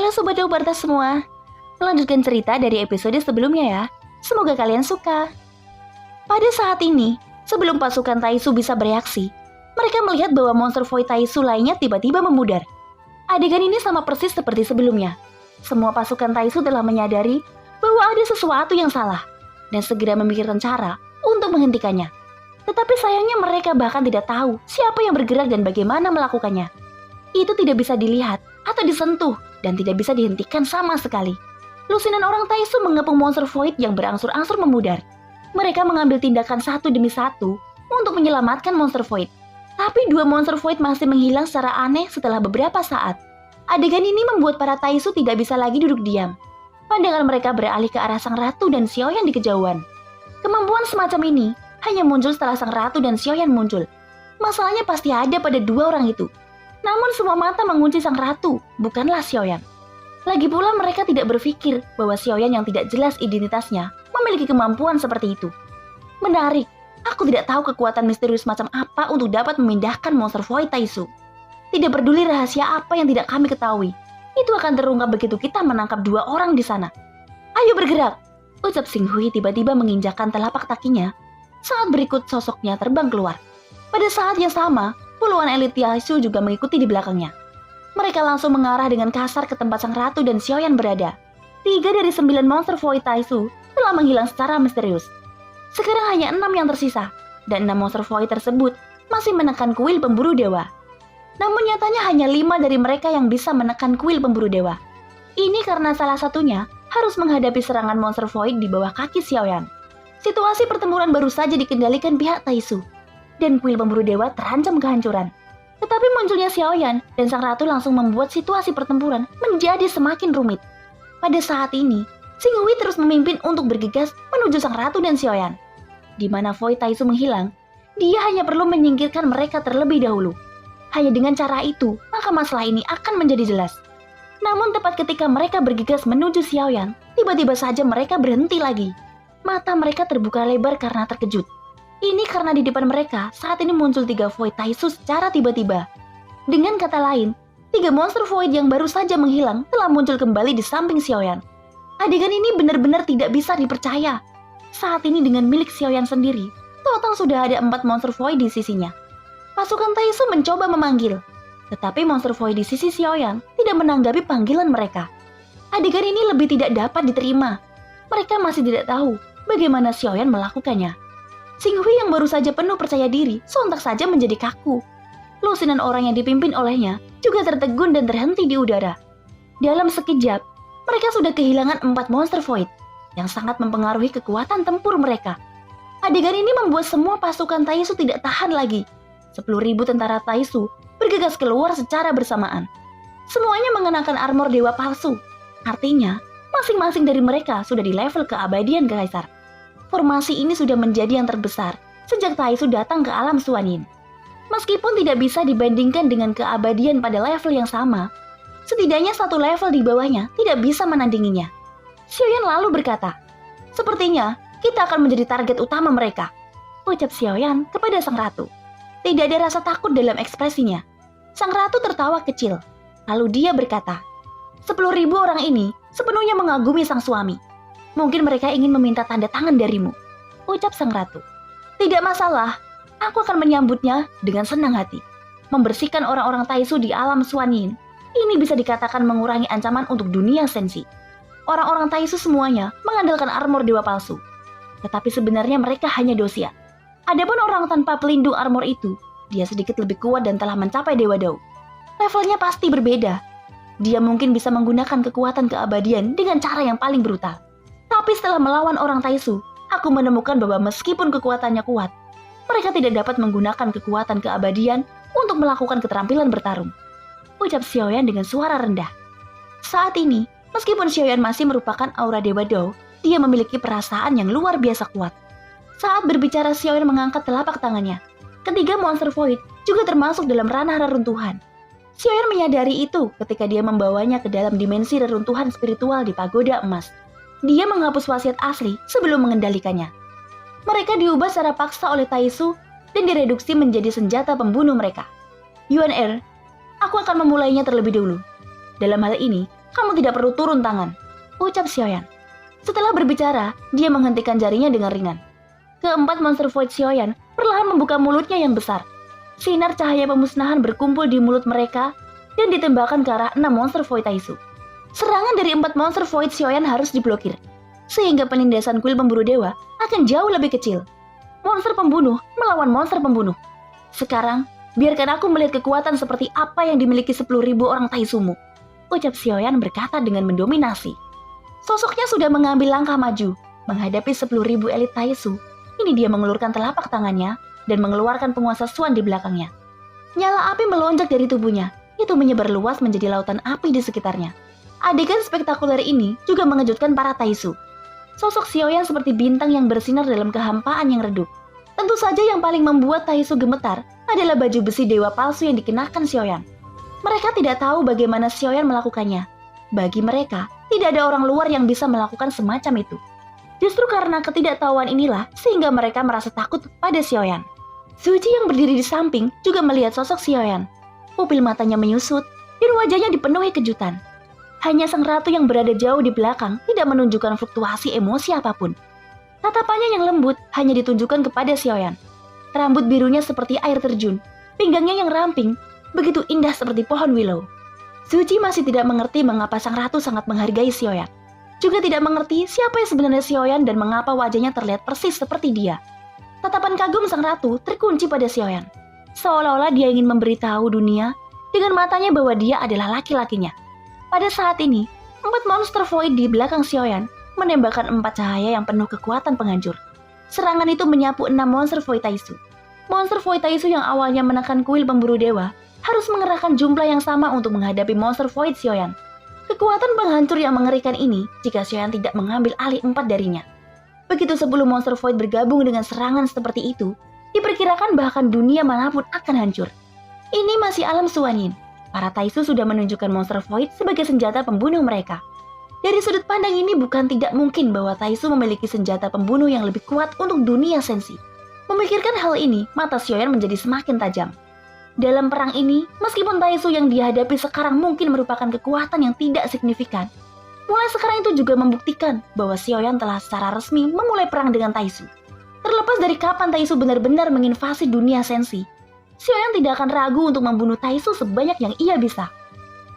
Halo Sobat Barta semua, melanjutkan cerita dari episode sebelumnya ya. Semoga kalian suka. Pada saat ini, sebelum pasukan Taisu bisa bereaksi, mereka melihat bahwa monster void Taisu lainnya tiba-tiba memudar. Adegan ini sama persis seperti sebelumnya. Semua pasukan Taisu telah menyadari bahwa ada sesuatu yang salah dan segera memikirkan cara untuk menghentikannya. Tetapi sayangnya mereka bahkan tidak tahu siapa yang bergerak dan bagaimana melakukannya. Itu tidak bisa dilihat atau disentuh dan tidak bisa dihentikan sama sekali. Lusinan orang Taisu mengepung monster void yang berangsur-angsur memudar. Mereka mengambil tindakan satu demi satu untuk menyelamatkan monster void. Tapi dua monster void masih menghilang secara aneh setelah beberapa saat. Adegan ini membuat para Taisu tidak bisa lagi duduk diam. Pandangan mereka beralih ke arah Sang Ratu dan Xiaoyan di kejauhan. Kemampuan semacam ini hanya muncul setelah Sang Ratu dan Xiaoyan muncul. Masalahnya pasti ada pada dua orang itu. Namun semua mata mengunci Sang Ratu, bukanlah Xiaoyan. Lagi pula mereka tidak berpikir bahwa Xiaoyan yang tidak jelas identitasnya memiliki kemampuan seperti itu. Menarik, aku tidak tahu kekuatan misterius macam apa untuk dapat memindahkan monster void Taisu. Tidak peduli rahasia apa yang tidak kami ketahui, itu akan terungkap begitu kita menangkap dua orang di sana. Ayo bergerak, ucap Xing Hui tiba-tiba menginjakkan telapak kakinya saat berikut sosoknya terbang keluar. Pada saat yang sama, puluhan elit Taisu juga mengikuti di belakangnya. Mereka langsung mengarah dengan kasar ke tempat Sang Ratu dan Xiaoyan berada. 3 dari 9 monster void Taisu telah menghilang secara misterius. Sekarang hanya 6 yang tersisa, dan 6 monster void tersebut masih menekan kuil pemburu dewa. Namun nyatanya hanya 5 dari mereka yang bisa menekan kuil pemburu dewa. Ini karena salah satunya harus menghadapi serangan monster void di bawah kaki Xiaoyan. Situasi pertempuran baru saja dikendalikan pihak Taisu, dan kuil pemburu dewa terancam kehancuran. Tetapi munculnya Xiaoyan dan Sang Ratu langsung membuat situasi pertempuran menjadi semakin rumit. Pada saat ini, Xing Hui terus memimpin untuk bergegas menuju Sang Ratu dan Xiaoyan. Di mana void Taisu menghilang, dia hanya perlu menyingkirkan mereka terlebih dahulu. Hanya dengan cara itu, maka masalah ini akan menjadi jelas. Namun tepat ketika mereka bergegas menuju Xiaoyan, tiba-tiba saja mereka berhenti lagi. Mata mereka terbuka lebar karena terkejut. Ini karena di depan mereka saat ini muncul 3 void Taisu secara tiba-tiba. Dengan kata lain, 3 monster void yang baru saja menghilang telah muncul kembali di samping Xiaoyan. Adegan ini benar-benar tidak bisa dipercaya. Saat ini dengan milik Xiaoyan sendiri, total sudah ada 4 monster void di sisinya. Pasukan Taisu mencoba memanggil, tetapi monster void di sisi Xiaoyan tidak menanggapi panggilan mereka. Adegan ini lebih tidak dapat diterima. Mereka masih tidak tahu bagaimana Xiaoyan melakukannya. Xing Hui yang baru saja penuh percaya diri sontak saja menjadi kaku. Lusinan orang yang dipimpin olehnya juga tertegun dan terhenti di udara. Dalam sekejap, mereka sudah kehilangan 4 monster void yang sangat mempengaruhi kekuatan tempur mereka. Adegan ini membuat semua pasukan Taisu tidak tahan lagi. 10.000 tentara Taisu bergegas keluar secara bersamaan. Semuanya mengenakan armor dewa palsu. Artinya, masing-masing dari mereka sudah di level keabadian Kaisar. Formasi ini sudah menjadi yang terbesar sejak Taisu datang ke alam Suanin. Meskipun tidak bisa dibandingkan dengan keabadian pada level yang sama, setidaknya satu level di bawahnya tidak bisa menandinginya. Xiaoyan lalu berkata, "Sepertinya kita akan menjadi target utama mereka," ucap Xiaoyan kepada Sang Ratu. Tidak ada rasa takut dalam ekspresinya. Sang Ratu tertawa kecil, lalu dia berkata, 10.000 orang ini sepenuhnya mengagumi sang suami. Mungkin mereka ingin meminta tanda tangan darimu, ucap Sang Ratu. Tidak masalah, aku akan menyambutnya dengan senang hati. Membersihkan orang-orang Taisu di alam Suanin, ini bisa dikatakan mengurangi ancaman untuk dunia sensi. Orang-orang Taisu semuanya mengandalkan armor dewa palsu. Tetapi sebenarnya mereka hanya dosia. Adapun orang tanpa pelindung armor itu, dia sedikit lebih kuat dan telah mencapai Dewa Dao. Levelnya pasti berbeda. Dia mungkin bisa menggunakan kekuatan keabadian dengan cara yang paling brutal. Tapi setelah melawan orang Taisu, aku menemukan bahwa meskipun kekuatannya kuat, mereka tidak dapat menggunakan kekuatan keabadian untuk melakukan keterampilan bertarung, ucap Xiaoyan dengan suara rendah. Saat ini, meskipun Xiaoyan masih merupakan aura Dewa Dao, dia memiliki perasaan yang luar biasa kuat. Saat berbicara, Xiaoyan mengangkat telapak tangannya. Ketiga monster void juga termasuk dalam ranah reruntuhan. Xiaoyan menyadari itu ketika dia membawanya ke dalam dimensi reruntuhan spiritual di pagoda emas. Dia menghapus wasiat asli sebelum mengendalikannya. Mereka diubah secara paksa oleh Taisu dan direduksi menjadi senjata pembunuh mereka. Yuan Er, aku akan memulainya terlebih dahulu. Dalam hal ini, kamu tidak perlu turun tangan, ucap Xiaoyan. Setelah berbicara, dia menghentikan jarinya dengan ringan. Keempat monster void Xiaoyan perlahan membuka mulutnya yang besar. Sinar cahaya pemusnahan berkumpul di mulut mereka dan ditembakkan ke arah 6 monster void Taisu. Serangan dari 4 monster void Xiaoyan harus diblokir, sehingga penindasan kuil pemburu dewa akan jauh lebih kecil. Monster pembunuh melawan monster pembunuh. Sekarang, biarkan aku melihat kekuatan seperti apa yang dimiliki 10.000 orang Taisumu, ucap Xiaoyan berkata dengan mendominasi. Sosoknya sudah mengambil langkah maju, menghadapi 10.000 elit Taisu. Ini dia mengulurkan telapak tangannya dan mengeluarkan penguasa Xuan di belakangnya. Nyala api melonjak dari tubuhnya, itu menyebar luas menjadi lautan api di sekitarnya. Adegan spektakuler ini juga mengejutkan para Taisu. Sosok Xiaoyan seperti bintang yang bersinar dalam kehampaan yang redup. Tentu saja yang paling membuat Taisu gemetar adalah baju besi dewa palsu yang dikenakan Xiaoyan. Mereka tidak tahu bagaimana Xiaoyan melakukannya. Bagi mereka, tidak ada orang luar yang bisa melakukan semacam itu. Justru karena ketidaktahuan inilah sehingga mereka merasa takut pada Xiaoyan. Suji yang berdiri di samping juga melihat sosok Xiaoyan. Pupil matanya menyusut dan wajahnya dipenuhi kejutan. Hanya sang ratu yang berada jauh di belakang tidak menunjukkan fluktuasi emosi apapun. Tatapannya yang lembut hanya ditunjukkan kepada Xiaoyan. Rambut birunya seperti air terjun, pinggangnya yang ramping, begitu indah seperti pohon willow. Suji masih tidak mengerti mengapa sang ratu sangat menghargai Xiaoyan. Juga tidak mengerti siapa yang sebenarnya Xiaoyan dan mengapa wajahnya terlihat persis seperti dia. Tatapan kagum sang ratu terkunci pada Xiaoyan. Seolah-olah dia ingin memberitahu dunia dengan matanya bahwa dia adalah laki-lakinya. Pada saat ini, 4 monster void di belakang Xiaoyan menembakkan 4 cahaya yang penuh kekuatan penghancur. Serangan itu menyapu 6 monster void Taisu. Monster void Taisu yang awalnya menekan kuil pemburu dewa harus mengerahkan jumlah yang sama untuk menghadapi monster void Xiaoyan. Kekuatan penghancur yang mengerikan ini jika Xiaoyan tidak mengambil alih 4 darinya. Begitu 10 monster void bergabung dengan serangan seperti itu, diperkirakan bahkan dunia manapun akan hancur. Ini masih alam Suanin. Para Taisu sudah menunjukkan monster void sebagai senjata pembunuh mereka. Dari sudut pandang ini bukan tidak mungkin bahwa Taisu memiliki senjata pembunuh yang lebih kuat untuk dunia sensi. Memikirkan hal ini, mata Xiaoyan menjadi semakin tajam. Dalam perang ini, meskipun Taisu yang dihadapi sekarang mungkin merupakan kekuatan yang tidak signifikan, mulai sekarang itu juga membuktikan bahwa Xiaoyan telah secara resmi memulai perang dengan Taisu. Terlepas dari kapan Taisu benar-benar menginvasi dunia sensi, Xiaoyan tidak akan ragu untuk membunuh Taisu sebanyak yang ia bisa.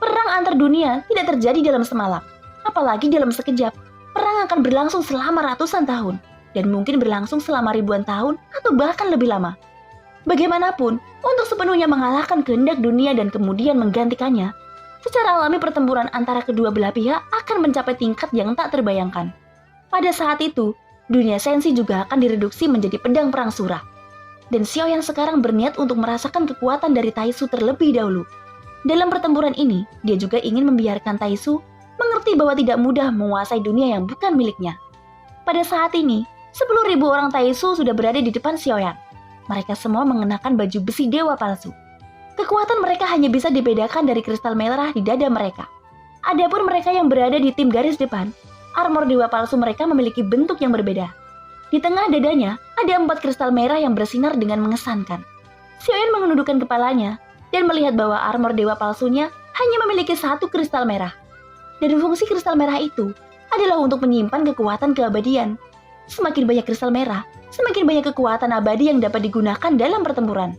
Perang antar dunia tidak terjadi dalam semalam, apalagi dalam sekejap. Perang akan berlangsung selama ratusan tahun, dan mungkin berlangsung selama ribuan tahun atau bahkan lebih lama. Bagaimanapun, untuk sepenuhnya mengalahkan kehendak dunia dan kemudian menggantikannya, secara alami pertempuran antara kedua belah pihak akan mencapai tingkat yang tak terbayangkan. Pada saat itu, dunia sensi juga akan direduksi menjadi pedang perang surah. Dan Xiaoyan sekarang berniat untuk merasakan kekuatan dari Taisu terlebih dahulu. Dalam pertempuran ini, dia juga ingin membiarkan Taisu mengerti bahwa tidak mudah menguasai dunia yang bukan miliknya. Pada saat ini, 10.000 orang Taisu sudah berada di depan Xiaoyan. Mereka semua mengenakan baju besi dewa palsu. Kekuatan mereka hanya bisa dibedakan dari kristal merah di dada mereka. Adapun mereka yang berada di tim garis depan, armor dewa palsu mereka memiliki bentuk yang berbeda. Di tengah dadanya, ada 4 kristal merah yang bersinar dengan mengesankan. Xiaoyan menundukkan kepalanya dan melihat bahwa armor dewa palsunya hanya memiliki 1 kristal merah. Dan fungsi kristal merah itu adalah untuk menyimpan kekuatan keabadian. Semakin banyak kristal merah, semakin banyak kekuatan abadi yang dapat digunakan dalam pertempuran.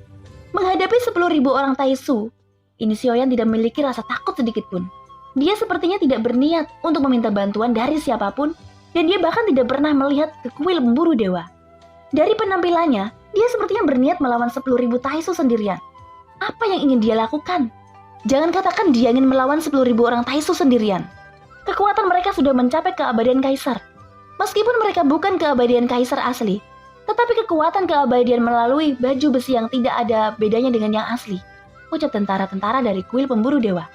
Menghadapi 10.000 orang Taisu, ini Xiaoyan tidak memiliki rasa takut sedikit pun. Dia sepertinya tidak berniat untuk meminta bantuan dari siapapun, dan dia bahkan tidak pernah melihat ke kuil pemburu dewa. Dari penampilannya, dia sepertinya berniat melawan 10.000 Taisu sendirian. Apa yang ingin dia lakukan? Jangan katakan dia ingin melawan 10.000 orang Taisu sendirian. Kekuatan mereka sudah mencapai keabadian kaisar. Meskipun mereka bukan keabadian kaisar asli, tetapi kekuatan keabadian melalui baju besi yang tidak ada bedanya dengan yang asli, ucap tentara-tentara dari kuil pemburu dewa.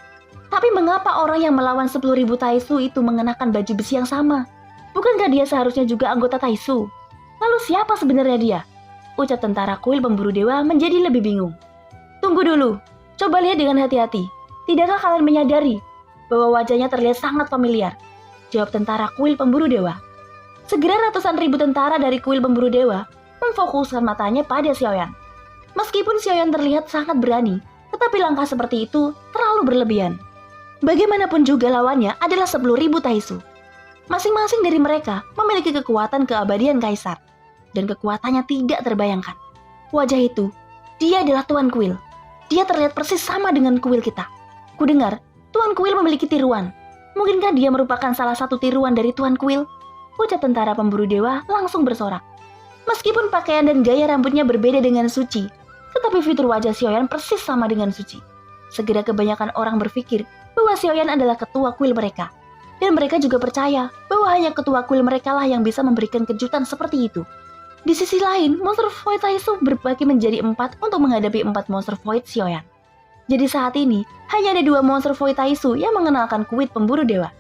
Tapi mengapa orang yang melawan 10.000 Taisu itu mengenakan baju besi yang sama? Bukankah dia seharusnya juga anggota Taisu? Lalu siapa sebenarnya dia? Ucap tentara kuil pemburu dewa menjadi lebih bingung. Tunggu dulu, coba lihat dengan hati-hati. Tidakkah kalian menyadari bahwa wajahnya terlihat sangat familiar? Jawab tentara kuil pemburu dewa. Segera ratusan ribu tentara dari kuil pemburu dewa memfokuskan matanya pada Xiaoyan. Meskipun Xiaoyan terlihat sangat berani, tetapi langkah seperti itu terlalu berlebihan. Bagaimanapun juga lawannya adalah 10.000 Taisu. Masing-masing dari mereka memiliki kekuatan keabadian kaisar, dan kekuatannya tidak terbayangkan. Wajah itu, dia adalah Tuan Kuil. Dia terlihat persis sama dengan kuil kita. Kudengar, Tuan Kuil memiliki tiruan. Mungkinkah dia merupakan salah satu tiruan dari Tuan Kuil? Ucap tentara pemburu dewa langsung bersorak. Meskipun pakaian dan gaya rambutnya berbeda dengan Suci, tetapi fitur wajah Xiaoyan persis sama dengan Suci. Segera kebanyakan orang berpikir bahwa Xiaoyan adalah ketua kuil mereka. Dan mereka juga percaya bahwa hanya ketua kuil mereka lah yang bisa memberikan kejutan seperti itu. Di sisi lain, monster void Taisu berbagi menjadi 4 untuk menghadapi 4 monster void Xiaoyan. Jadi saat ini, hanya ada 2 monster void Taisu yang mengenalkan kuil pemburu dewa.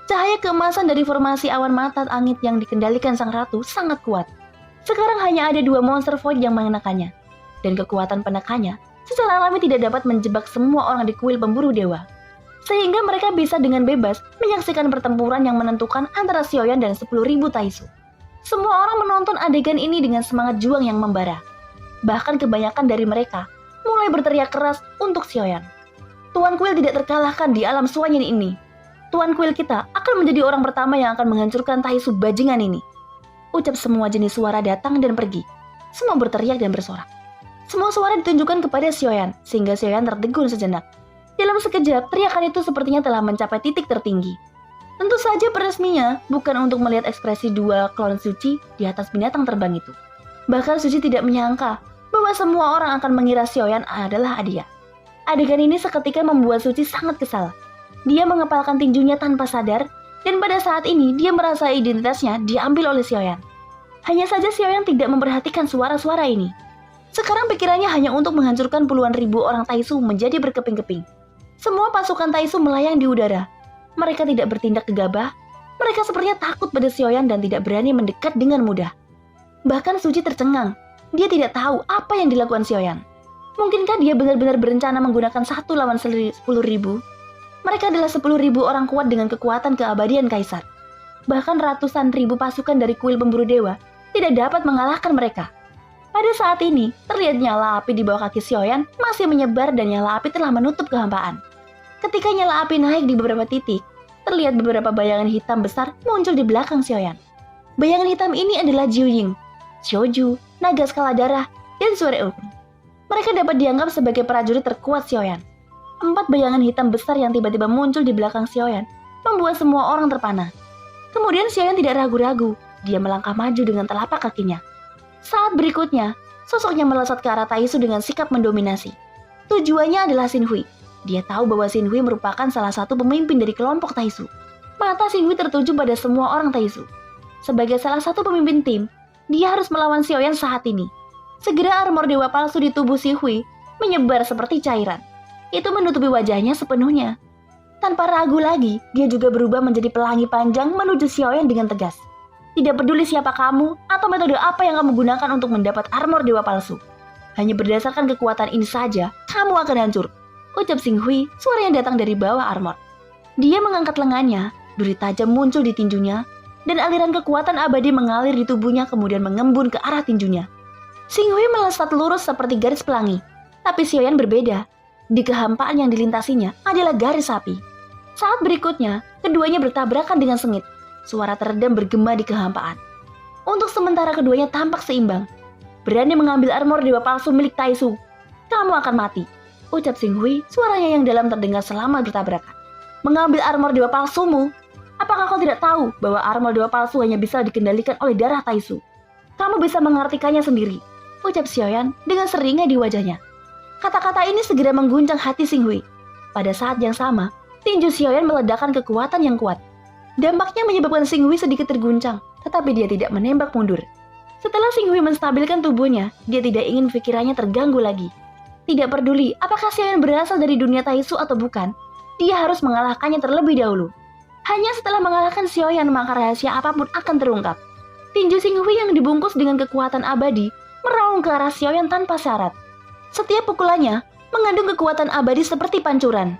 Cahaya keemasan dari formasi awan mata angin yang dikendalikan sang ratu sangat kuat. Sekarang hanya ada 2 monster void yang mengenakannya. Dan kekuatan penekannya secara alami tidak dapat menjebak semua orang di kuil pemburu dewa. Sehingga mereka bisa dengan bebas menyaksikan pertempuran yang menentukan antara Xiaoyan dan 10.000 Taisu. Semua orang menonton adegan ini dengan semangat juang yang membara. Bahkan kebanyakan dari mereka mulai berteriak keras untuk Xiaoyan. Tuan Kuil tidak terkalahkan di alam Suanyin ini. Tuan Kuil kita akan menjadi orang pertama yang akan menghancurkan Taisu bajingan ini. Ucap semua jenis suara datang dan pergi. Semua berteriak dan bersorak. Semua suara ditunjukkan kepada Xiaoyan, sehingga Xiaoyan tertegun sejenak. Dalam sekejap, teriakan itu sepertinya telah mencapai titik tertinggi. Tentu saja peresminya bukan untuk melihat ekspresi 2 klon Suci di atas binatang terbang itu. Bahkan Suci tidak menyangka bahwa semua orang akan mengira Xiaoyan adalah Adia. Adegan ini seketika membuat Suci sangat kesal. Dia mengepalkan tinjunya tanpa sadar, dan pada saat ini dia merasa identitasnya diambil oleh Xiaoyan. Hanya saja Xiaoyan tidak memperhatikan suara-suara ini. Sekarang pikirannya hanya untuk menghancurkan puluhan ribu orang Taisu menjadi berkeping-keping. Semua pasukan Taisu melayang di udara. Mereka tidak bertindak gegabah. Mereka sepertinya takut pada Xiaoyan dan tidak berani mendekat dengan mudah. Bahkan Suci tercengang. Dia tidak tahu apa yang dilakukan Xiaoyan. Mungkinkah dia benar-benar berencana menggunakan 1 lawan 10.000? Mereka adalah 10.000 orang kuat dengan kekuatan keabadian kaisar. Bahkan ratusan ribu pasukan dari kuil pemburu dewa tidak dapat mengalahkan mereka. Pada saat ini, terlihat nyala api di bawah kaki Xiaoyan masih menyebar dan nyala api telah menutup kehampaan. Ketika nyala api naik di beberapa titik, terlihat beberapa bayangan hitam besar muncul di belakang Xiaoyan. Bayangan hitam ini adalah Jiu Ying, Xiaoju, naga skala darah, dan Sureung. Mereka dapat dianggap sebagai prajurit terkuat Xiaoyan. 4 bayangan hitam besar yang tiba-tiba muncul di belakang Xiaoyan membuat semua orang terpana. Kemudian Xiaoyan tidak ragu-ragu, dia melangkah maju dengan telapak kakinya. Saat berikutnya, sosoknya melesat ke arah Taisu dengan sikap mendominasi. Tujuannya adalah Xin Hui. Dia tahu bahwa Xin Hui merupakan salah satu pemimpin dari kelompok Taisu. Mata Xin Hui tertuju pada semua orang Taisu. Sebagai salah satu pemimpin tim, dia harus melawan Xiaoyan saat ini. Segera armor dewa palsu di tubuh Xin Hui menyebar seperti cairan. Itu menutupi wajahnya sepenuhnya. Tanpa ragu lagi, dia juga berubah menjadi pelangi panjang menuju Xiaoyan dengan tegas. Tidak peduli siapa kamu atau metode apa yang kamu gunakan untuk mendapat armor dewa palsu. Hanya berdasarkan kekuatan ini saja, kamu akan hancur. Ucap Xin Hui, suara yang datang dari bawah armor. Dia mengangkat lengannya, duri tajam muncul di tinjunya, dan aliran kekuatan abadi mengalir di tubuhnya kemudian mengembun ke arah tinjunya. Xin Hui melesat lurus seperti garis pelangi, tapi Xiaoyan berbeda. Di kehampaan yang dilintasinya adalah garis api. Saat berikutnya, keduanya bertabrakan dengan sengit. Suara teredam bergema di kehampaan. Untuk sementara keduanya tampak seimbang. Berani mengambil armor dewa palsu milik Taisu, kamu akan mati. Ucap Xin Hui, suaranya yang dalam terdengar selama bertabrakan. Mengambil armor dewa palsumu? Apakah kau tidak tahu bahwa armor dewa palsu hanya bisa dikendalikan oleh darah Taisu? Kamu bisa mengartikannya sendiri. Ucap Xiaoyan dengan seringnya di wajahnya. Kata-kata ini segera mengguncang hati Xin Hui. Pada saat yang sama, tinju Xiaoyan meledakkan kekuatan yang kuat. Dampaknya menyebabkan Xin Hui sedikit terguncang, tetapi dia tidak menembak mundur. Setelah Xin Hui menstabilkan tubuhnya, dia tidak ingin pikirannya terganggu lagi. Tidak peduli apakah Xiaoyan berasal dari dunia Taisu atau bukan, dia harus mengalahkannya terlebih dahulu. Hanya setelah mengalahkan Xiaoyan maka rahasia apapun akan terungkap. Tinju Xin Hui yang dibungkus dengan kekuatan abadi meraung ke arah Xiaoyan tanpa syarat. Setiap pukulannya mengandung kekuatan abadi seperti pancuran.